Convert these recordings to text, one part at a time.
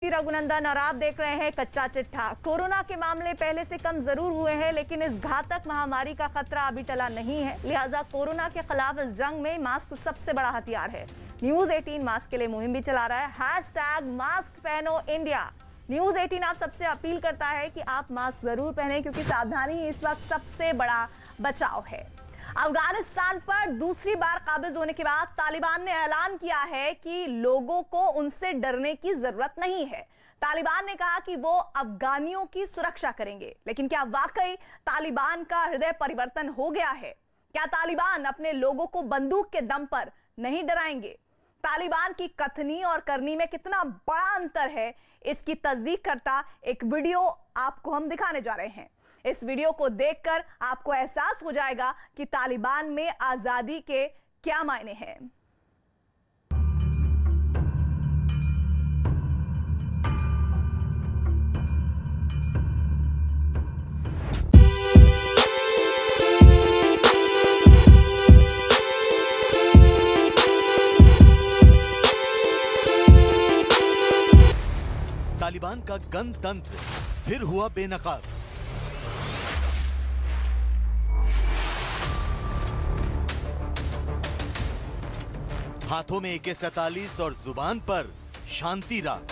रघुनंदन और आप देख रहे हैं कच्चा चिट्ठा। कोरोना के मामले पहले से कम जरूर हुए हैं, लेकिन इस घातक महामारी का खतरा अभी टला नहीं है। लिहाजा कोरोना के खिलाफ इस जंग में मास्क सबसे बड़ा हथियार है। न्यूज 18 मास्क के लिए मुहिम भी चला रहा है। #मास्क पहनो इंडिया। न्यूज 18 आप सबसे अपील करता है कि आप मास्क जरूर पहने, क्योंकि सावधानी इस वक्त सबसे बड़ा बचाव है। अफगानिस्तान पर दूसरी बार काबिज होने के बाद तालिबान ने ऐलान किया है कि लोगों को उनसे डरने की जरूरत नहीं है। तालिबान ने कहा कि वो अफगानियों की सुरक्षा करेंगे, लेकिन क्या वाकई तालिबान का हृदय परिवर्तन हो गया है? क्या तालिबान अपने लोगों को बंदूक के दम पर नहीं डराएंगे? तालिबान की कथनी और करनी में कितना बड़ा अंतर है, इसकी तस्दीक करता एक वीडियो आपको हम दिखाने जा रहे हैं। इस वीडियो को देखकर आपको एहसास हो जाएगा कि तालिबान में आजादी के क्या मायने हैं। तालिबान का गणतंत्र फिर हुआ बेनकाब। हाथों में AK-47 और जुबान पर शांति राग।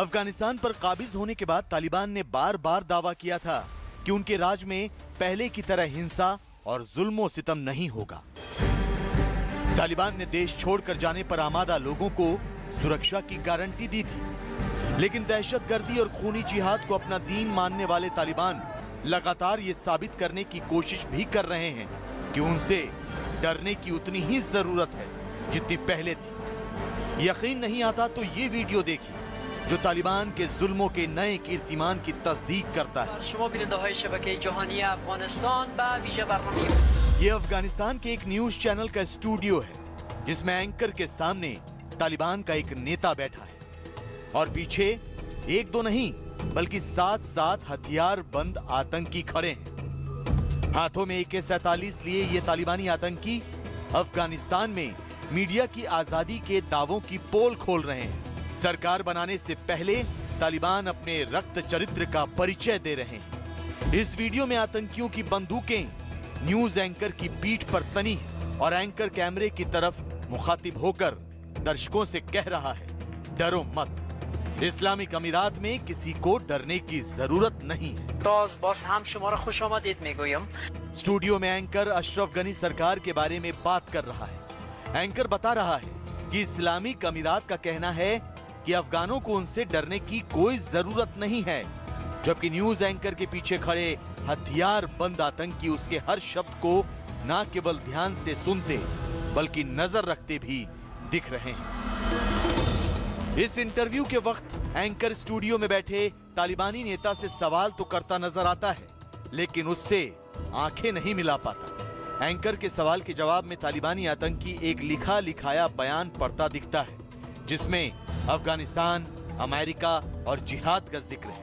अफगानिस्तान पर काबिज होने के बाद तालिबान ने बार बार दावा किया था कि उनके राज में पहले की तरह हिंसा और जुल्म सितम नहीं होगा। तालिबान ने देश छोड़कर जाने पर आमादा लोगों को सुरक्षा की गारंटी दी थी, लेकिन दहशतगर्दी और खूनी जिहाद को अपना दीन मानने वाले तालिबान लगातार ये साबित करने की कोशिश भी कर रहे हैं कि उनसे डरने की उतनी ही जरूरत है जितनी पहले थी। यकीन नहीं आता तो ये वीडियो देखिए जो तालिबान के जुल्मों के नए कीर्तिमान की तस्दीक करता है। ये अफगानिस्तान के एक न्यूज चैनल का स्टूडियो है, जिसमें एंकर के सामने तालिबान का एक नेता बैठा है और पीछे एक दो नहीं बल्कि 7 हथियार बंद आतंकी खड़े हैं। हाथों में AK-47 लिए ये तालिबानी आतंकी अफगानिस्तान में मीडिया की आजादी के दावों की पोल खोल रहे हैं। सरकार बनाने से पहले तालिबान अपने रक्त चरित्र का परिचय दे रहे हैं। इस वीडियो में आतंकियों की बंदूकें न्यूज एंकर की पीठ पर तनी और एंकर कैमरे की तरफ मुखातिब होकर दर्शकों से कह रहा है, डरो मत, इस्लामिक अमीरात में किसी को डरने की जरूरत नहीं है। स्टूडियो में एंकर अशरफ गनी सरकार के बारे में बात कर रहा है। एंकर बता रहा है कि इस्लामिक अमीरात का कहना है कि अफगानों को उनसे डरने की कोई जरूरत नहीं है, जबकि न्यूज एंकर के पीछे खड़े हथियार बंद आतंकी उसके हर शब्द को न केवल ध्यान से सुनते बल्कि नजर रखते भी दिख रहे हैं। इस इंटरव्यू के वक्त एंकर स्टूडियो में बैठे तालिबानी नेता से सवाल तो करता नजर आता है, लेकिन उससे आंखें नहीं मिला पाता। एंकर के सवाल के जवाब में तालिबानी आतंकी एक लिखा लिखाया बयान पढ़ता दिखता है, जिसमें अफगानिस्तान, अमेरिका और जिहाद का जिक्र है।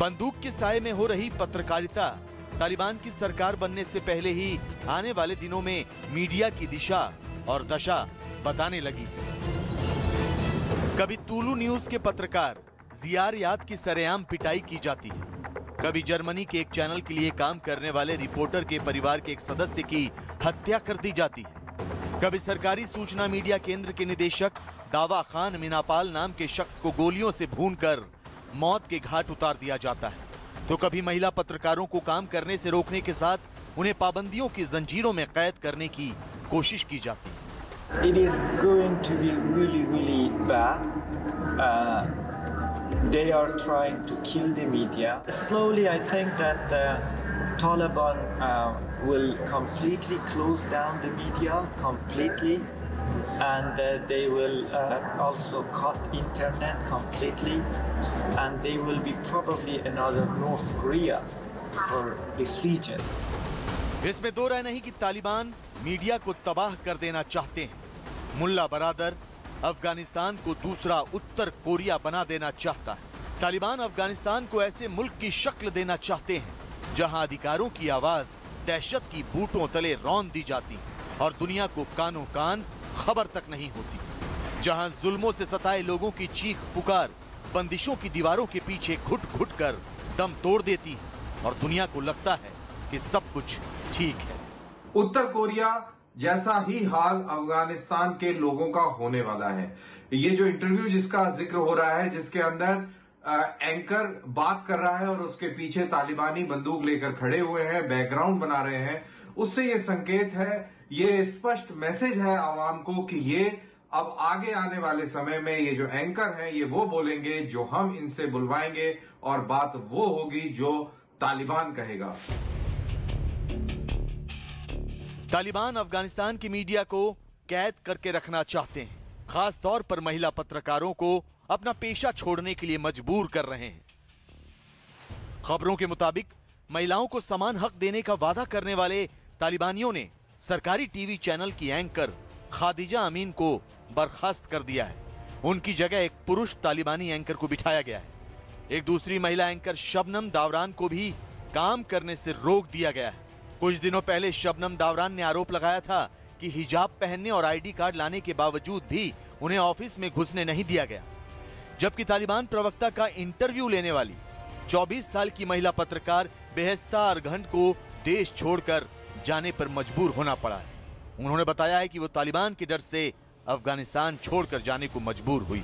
बंदूक के साए में हो रही पत्रकारिता तालिबान की सरकार बनने से पहले ही आने वाले दिनों में मीडिया की दिशा और दशा बताने लगी। कभी तुलु न्यूज के पत्रकार जियार याद की सरेआम पिटाई की जाती है, कभी जर्मनी के एक चैनल के लिए काम करने वाले रिपोर्टर के परिवार के एक सदस्य की हत्या कर दी जाती है, कभी सरकारी सूचना मीडिया केंद्र के निदेशक दावा खान मीनापाल नाम के शख्स को गोलियों से भूनकर मौत के घाट उतार दिया जाता है, तो कभी महिला पत्रकारों को काम करने से रोकने के साथ उन्हें पाबंदियों की जंजीरों में कैद करने की कोशिश की जाती है। It is going to be really bad. They are trying to kill the media. Slowly, I think that the Taliban will completely close down the media completely, and they will also cut internet completely, and they will be probably another North Korea for this region. इसमें दो राय नहीं कि Taliban media को तबाह कर देना चाहते हैं। मुल्ला बरादर अफगानिस्तान को दूसरा उत्तर कोरिया बना देना चाहता है। तालिबान अफगानिस्तान को ऐसे मुल्क की शक्ल देना चाहते हैं जहां अधिकारों की आवाज दहशत की बूटों तले रौंद दी जाती है और दुनिया को कानों कान खबर तक नहीं होती, जहां जुल्मों से सताए लोगों की चीख पुकार बंदिशों की दीवारों के पीछे घुट घुट कर दम तोड़ देती है और दुनिया को लगता है कि सब कुछ ठीक है। उत्तर कोरिया जैसा ही हाल अफगानिस्तान के लोगों का होने वाला है। ये जो इंटरव्यू जिसका जिक्र हो रहा है, जिसके अंदर एंकर बात कर रहा है और उसके पीछे तालिबानी बंदूक लेकर खड़े हुए हैं, बैकग्राउंड बना रहे हैं, उससे ये संकेत है, ये स्पष्ट मैसेज है आवाम को कि ये अब आगे आने वाले समय में ये जो एंकर हैं ये वो बोलेंगे जो हम इनसे बुलवाएंगे और बात वो होगी जो तालिबान कहेगा। तालिबान अफगानिस्तान की मीडिया को कैद करके रखना चाहते हैं, खास तौर पर महिला पत्रकारों को अपना पेशा छोड़ने के लिए मजबूर कर रहे हैं। खबरों के मुताबिक महिलाओं को समान हक देने का वादा करने वाले तालिबानियों ने सरकारी टीवी चैनल की एंकर खादिजा अमीन को बर्खास्त कर दिया है। उनकी जगह एक पुरुष तालिबानी एंकर को बिठाया गया है। एक दूसरी महिला एंकर शबनम दावरान को भी काम करने से रोक दिया गया है। कुछ दिनों पहले शबनम दावरान ने आरोप लगाया था कि हिजाब पहनने और आईडी कार्ड लाने के बावजूद भी उन्हें ऑफिस में घुसने नहीं दिया गया, जबकि तालिबान प्रवक्ता का इंटरव्यू लेने वाली 24 साल की महिला पत्रकार बेहस्ता अरघंड को देश छोड़कर जाने पर मजबूर होना पड़ा है। उन्होंने बताया है कि वो तालिबान के डर से अफगानिस्तान छोड़कर जाने को मजबूर हुई।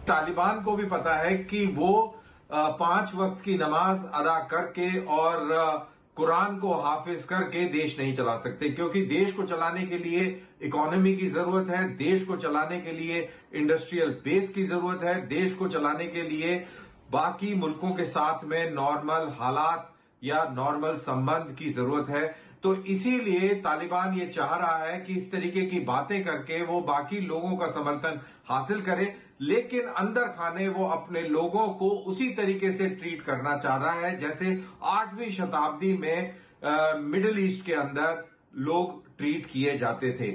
तालिबान को भी पता है कि वो 5 वक्त की नमाज अदा करके और कुरान को हाफिज करके देश नहीं चला सकते, क्योंकि देश को चलाने के लिए इकोनॉमी की जरूरत है, देश को चलाने के लिए इंडस्ट्रियल बेस की जरूरत है, देश को चलाने के लिए बाकी मुल्कों के साथ में नॉर्मल हालात या नॉर्मल संबंध की जरूरत है। तो इसीलिए तालिबान ये चाह रहा है कि इस तरीके की बातें करके वो बाकी लोगों का समर्थन हासिल करे, लेकिन अंदर खाने वो अपने लोगों को उसी तरीके से ट्रीट करना चाह रहा है जैसे 8वीं शताब्दी में मिडिल ईस्ट के अंदर लोग ट्रीट किए जाते थे।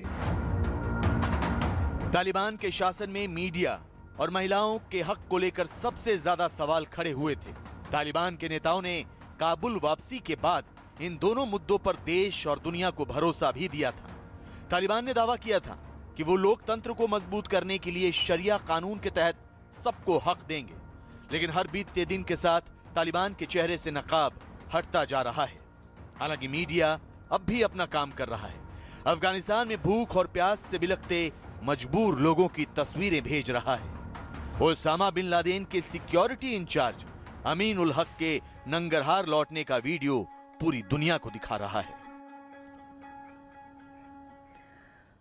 तालिबान के शासन में मीडिया और महिलाओं के हक को लेकर सबसे ज्यादा सवाल खड़े हुए थे। तालिबान के नेताओं ने काबुल वापसी के बाद इन दोनों मुद्दों पर देश और दुनिया को भरोसा भी दिया था। तालिबान ने दावा किया था कि वो लोकतंत्र को मजबूत करने के लिए शरिया कानून के तहत सबको हक देंगे, लेकिन हर बीतते दिन के साथ तालिबान के चेहरे से नकाब हटता जा रहा है। हालांकि मीडिया अब भी अपना काम कर रहा है, अफगानिस्तान में भूख और प्यास से बिलखते मजबूर लोगों की तस्वीरें भेज रहा है। ओसामा बिन लादेन के सिक्योरिटी इंचार्ज अमीन उल हक के नंगरहार लौटने का वीडियो पूरी दुनिया को दिखा रहा है।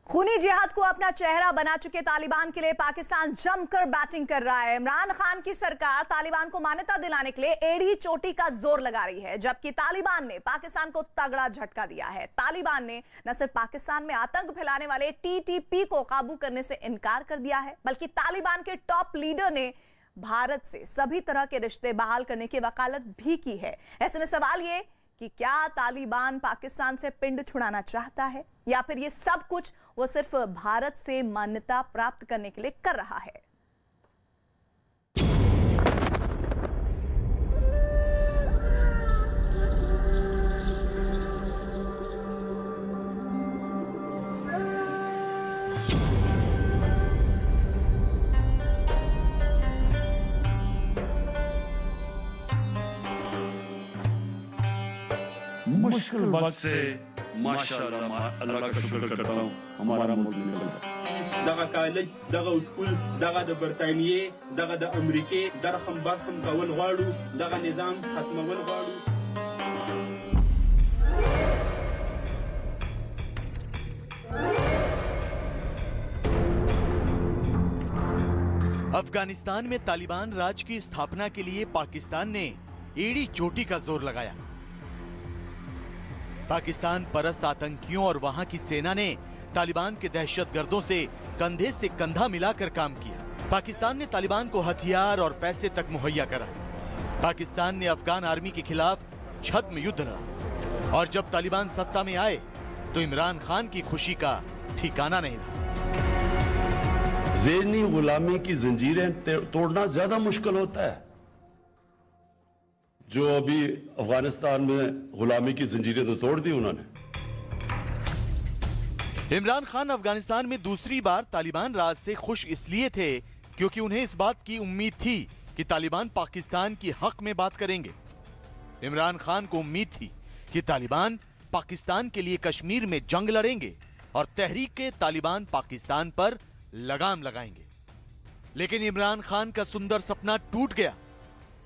खूनी जिहाद को अपना चेहरा बना चुके तालिबान के लिए पाकिस्तान जमकर बैटिंग कर रहा है। इमरान खान की सरकार तालिबान को मान्यता दिलाने के लिए एड़ी चोटी का जोर लगा रही है, जबकि तालिबान ने पाकिस्तान को तगड़ा झटका दिया है। तालिबान ने न सिर्फ पाकिस्तान में आतंक फैलाने वाले टीटीपी को काबू करने से इनकार कर दिया है, बल्कि तालिबान के टॉप लीडर ने भारत से सभी तरह के रिश्ते बहाल करने की वकालत भी की है। ऐसे में सवाल ये कि क्या तालिबान पाकिस्तान से पिंड छुड़ाना चाहता है या फिर ये सब कुछ वो सिर्फ भारत से मान्यता प्राप्त करने के लिए कर रहा है? मुश्किल वक्त से माशाअल्लाह अल्लाह का शुक्र करता हूँ हमारा मुल्क निकल गया। दगा कॉलेज, दगा स्कूल, दगा द बर्तानिये, दगा द अमेरिके, दरखम बरखम कवन वाड़ू, दगा निजाम खत्मवन वाड़ू। अफगानिस्तान में तालिबान राज की स्थापना के लिए पाकिस्तान ने एड़ी चोटी का जोर लगाया। पाकिस्तान परस्त आतंकियों और वहां की सेना ने तालिबान के दहशतगर्दों से कंधे से कंधा मिलाकर काम किया। पाकिस्तान ने तालिबान को हथियार और पैसे तक मुहैया कराए। पाकिस्तान ने अफगान आर्मी के खिलाफ छद्म युद्ध लड़ा। और जब तालिबान सत्ता में आए तो इमरान खान की खुशी का ठिकाना नहीं रहा। ज़हनी गुलामी की जंजीरें तोड़ना ज्यादा मुश्किल होता है। जो अभी अफगानिस्तान में गुलामी की जंजीरें तो तोड़ दी उन्होंने। इमरान खान अफगानिस्तान में दूसरी बार तालिबान राज से खुश इसलिए थे क्योंकि उन्हें इस बात की उम्मीद थी कि तालिबान पाकिस्तान की हक में बात करेंगे। इमरान खान को उम्मीद थी कि तालिबान पाकिस्तान के लिए कश्मीर में जंग लड़ेंगे और तहरीक तालिबान पाकिस्तान पर लगाम लगाएंगे। लेकिन इमरान खान का सुंदर सपना टूट गया।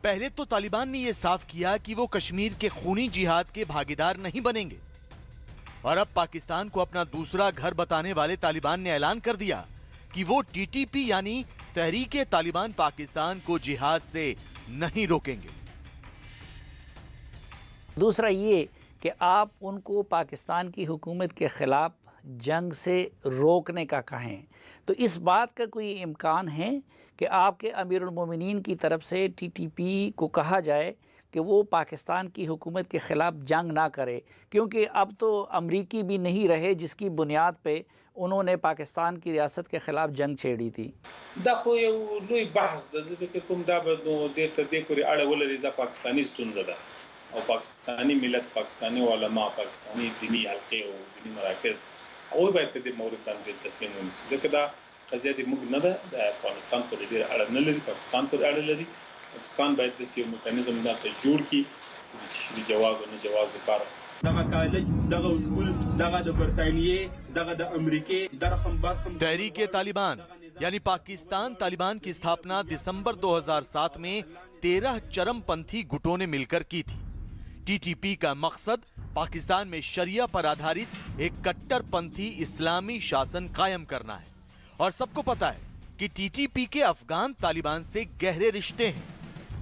पहले तो तालिबान ने यह साफ किया कि वो कश्मीर के खूनी जिहाद के भागीदार नहीं बनेंगे, और अब पाकिस्तान को अपना दूसरा घर बताने वाले तालिबान ने ऐलान कर दिया कि वो टीटीपी यानी तहरीक तालिबान पाकिस्तान को जिहाद से नहीं रोकेंगे। दूसरा ये कि आप उनको पाकिस्तान की हुकूमत के खिलाफ जंग से रोकने का कहें, तो इस बात का कोई इम्कान है कि आपके अमीरुल मोमिनीन की तरफ से टीटीपी को कहा जाए कि वो पाकिस्तान की हुकूमत के ख़िलाफ़ जंग ना करे, क्योंकि अब तो अमरीकी भी नहीं रहे जिसकी बुनियाद पे उन्होंने पाकिस्तान की रियासत के ख़िलाफ़ जंग छेड़ी थी। दखो यो लुई बहस द ज़िक्र कुम दा बदो देर त देखो अड़ वलरी दा पाकिस्तानी स्तुंज़ा दा और पाकिस्तानी मिलत, पाकिस्तानी उलमा, पाकिस्तानी दीनी हल्के और दीनी मराकज़ और बात पे मौरद बांध तस्लीम होने से ज़िक्र कज़िया दी मुग नदा पाकिस्तान को देर अड़ न लरी, पाकिस्तान को अड़ लरी। पाकिस्तान बायद दसी मैकेनिज्म दा जोड़ की जवाज़ और न जवाज़ दिकार दगा कॉलेज, दगा स्कूल, दगा द बरतानिये, दगा द अमेरिके, तहरीक तालिबान यानी पाकिस्तान तालिबान की स्थापना दिसंबर 2007 में 13 चरमपंथी गुटों ने मिलकर की थी। टीटीपी का मकसद पाकिस्तान में शरिया पर आधारित एक कट्टरपंथी इस्लामी शासन कायम करना है, और सबको पता है कि टीटीपी के अफगान तालिबान से गहरे रिश्ते हैं।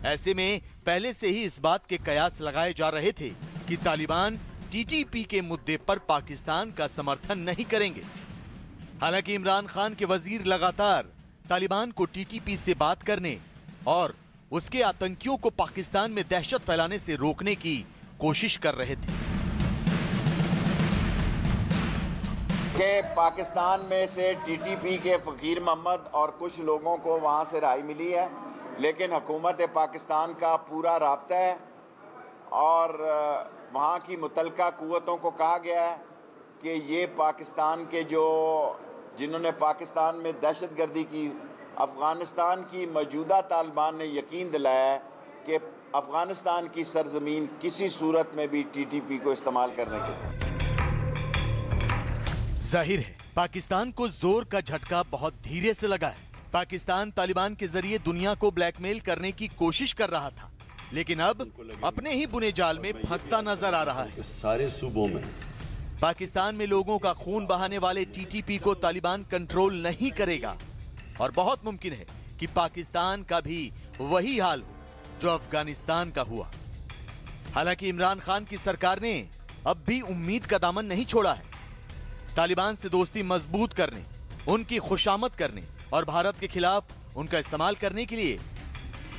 ऐसे में पहले से ही इस बात के कयास लगाए जा रहे थे कि तालिबान टीटीपी के मुद्दे पर पाकिस्तान का समर्थन नहीं करेंगे। हालांकि इमरान खान के वजीर लगातार तालिबान को टीटीपी से बात करने और उसके आतंकियों को पाकिस्तान में दहशत फैलाने से रोकने की कोशिश कर रहे थे। कि पाकिस्तान में से टीटीपी के फ़कीर मोहम्मद और कुछ लोगों को वहाँ से राय मिली है, लेकिन हुकूमत पाकिस्तान का पूरा राब्ता है और वहाँ की मुतलका कुव्वतों को कहा गया है कि ये पाकिस्तान के जिन्होंने पाकिस्तान में दहशतगर्दी की, अफ़गानिस्तान की मौजूदा तालिबान ने यकीन दिलाया है कि अफ़गानिस्तान की सरजमीन किसी सूरत में भी टीटीपी को इस्तेमाल करने के लिए। जाहिर है पाकिस्तान को जोर का झटका बहुत धीरे से लगा है। पाकिस्तान तालिबान के जरिए दुनिया को ब्लैकमेल करने की कोशिश कर रहा था, लेकिन अब अपने ही बुने जाल में फंसता नजर आ रहा है। सारे सूबों में पाकिस्तान में लोगों का खून बहाने वाले टीटीपी को तालिबान कंट्रोल नहीं करेगा, और बहुत मुमकिन है कि पाकिस्तान का भी वही हाल हो जो अफगानिस्तान का हुआ। हालांकि इमरान खान की सरकार ने अब भी उम्मीद का दामन नहीं छोड़ा है। तालिबान से दोस्ती मजबूत करने, उनकी खुशामद करने और भारत के खिलाफ उनका इस्तेमाल करने के लिए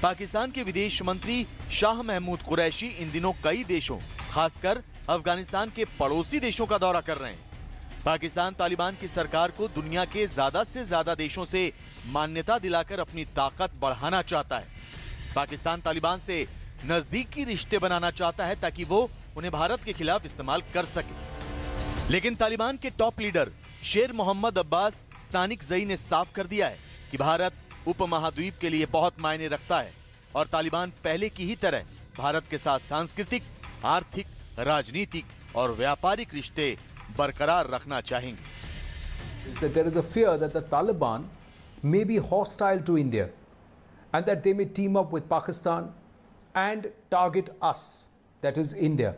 पाकिस्तान के विदेश मंत्री शाह महमूद कुरैशी इन दिनों कई देशों, खासकर अफगानिस्तान के पड़ोसी देशों का दौरा कर रहे हैं। पाकिस्तान तालिबान की सरकार को दुनिया के ज्यादा से ज्यादा देशों से मान्यता दिलाकर अपनी ताकत बढ़ाना चाहता है। पाकिस्तान तालिबान से नजदीकी रिश्ते बनाना चाहता है ताकि वो उन्हें भारत के खिलाफ इस्तेमाल कर सके। लेकिन तालिबान के टॉप लीडर शेर मोहम्मद अब्बास स्तानिकज़ई ने साफ कर दिया है कि भारत उपमहाद्वीप के लिए बहुत मायने रखता है और तालिबान पहले की ही तरह भारत के साथ सांस्कृतिक, आर्थिक, राजनीतिक और व्यापारिक रिश्ते बरकरार रखना चाहेंगे। There is a fear that the Taliban may be hostile to India and that they may team up with Pakistan and target us, that is India.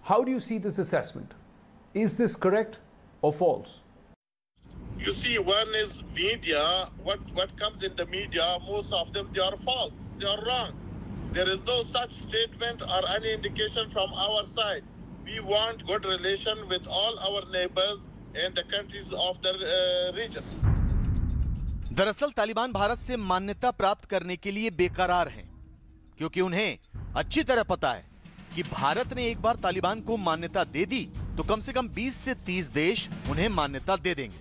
How do you see this assessment? Is this correct or false? You see, one is media. What comes in the media, most of them, they are false. They are wrong. There is no such statement or any indication from our side. We want good relation with all our neighbors and the countries of the region. दरअसल तालिबान भारत से मान्यता प्राप्त करने के लिए बेकरार हैं, क्योंकि उन्हें अच्छी तरह पता है कि भारत ने एक बार तालिबान को मान्यता दे दी तो कम से कम 20 से 30 देश उन्हें मान्यता दे देंगे।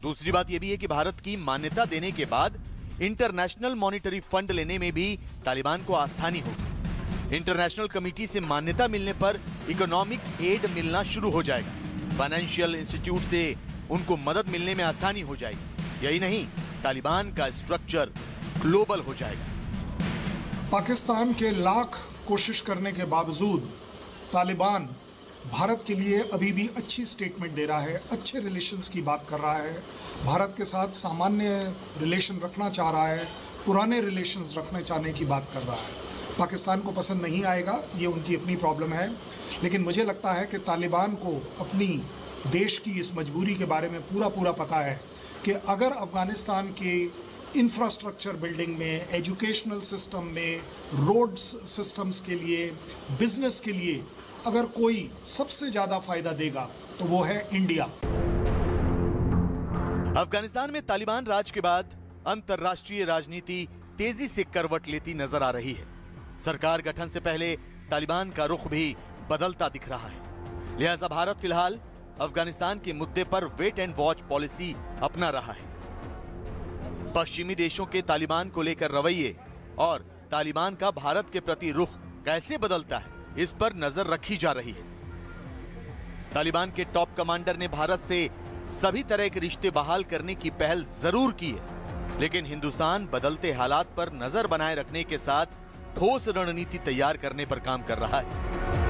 दूसरी बात यह भी है कि भारत की मान्यता देने के बाद इंटरनेशनल मॉनिटरी फंड लेने में भी तालिबान को आसानी होगी। इंटरनेशनल कमेटी से मान्यता मिलने पर इकोनॉमिक एड मिलना शुरू हो जाएगा। फाइनेंशियल इंस्टीट्यूट से उनको मदद मिलने में आसानी हो जाएगी। यही नहीं, तालिबान का स्ट्रक्चर ग्लोबल हो जाएगा। पाकिस्तान के लाख कोशिश करने के बावजूद तालिबान भारत के लिए अभी भी अच्छी स्टेटमेंट दे रहा है, अच्छे रिलेशंस की बात कर रहा है, भारत के साथ सामान्य रिलेशन रखना चाह रहा है, पुराने रिलेशंस रखने चाहने की बात कर रहा है। पाकिस्तान को पसंद नहीं आएगा, ये उनकी अपनी प्रॉब्लम है, लेकिन मुझे लगता है कि तालिबान को अपनी देश की इस मजबूरी के बारे में पूरा पता है कि अगर अफ़गानिस्तान के इंफ्रास्ट्रक्चर बिल्डिंग में, एजुकेशनल सिस्टम में, रोड्स सिस्टम्स के लिए, बिजनेस के लिए अगर कोई सबसे ज्यादा फायदा देगा तो वो है इंडिया। अफगानिस्तान में तालिबान राज के बाद अंतर्राष्ट्रीय राजनीति तेजी से करवट लेती नजर आ रही है। सरकार गठन से पहले तालिबान का रुख भी बदलता दिख रहा है। लिहाजा भारत फिलहाल अफगानिस्तान के मुद्दे पर वेट एंड वॉच पॉलिसी अपना रहा है। पश्चिमी देशों के तालिबान को लेकर रवैये और तालिबान का भारत के प्रति रुख कैसे बदलता है, इस पर नजर रखी जा रही है। तालिबान के टॉप कमांडर ने भारत से सभी तरह के रिश्ते बहाल करने की पहल जरूर की है, लेकिन हिंदुस्तान बदलते हालात पर नजर बनाए रखने के साथ ठोस रणनीति तैयार करने पर काम कर रहा है।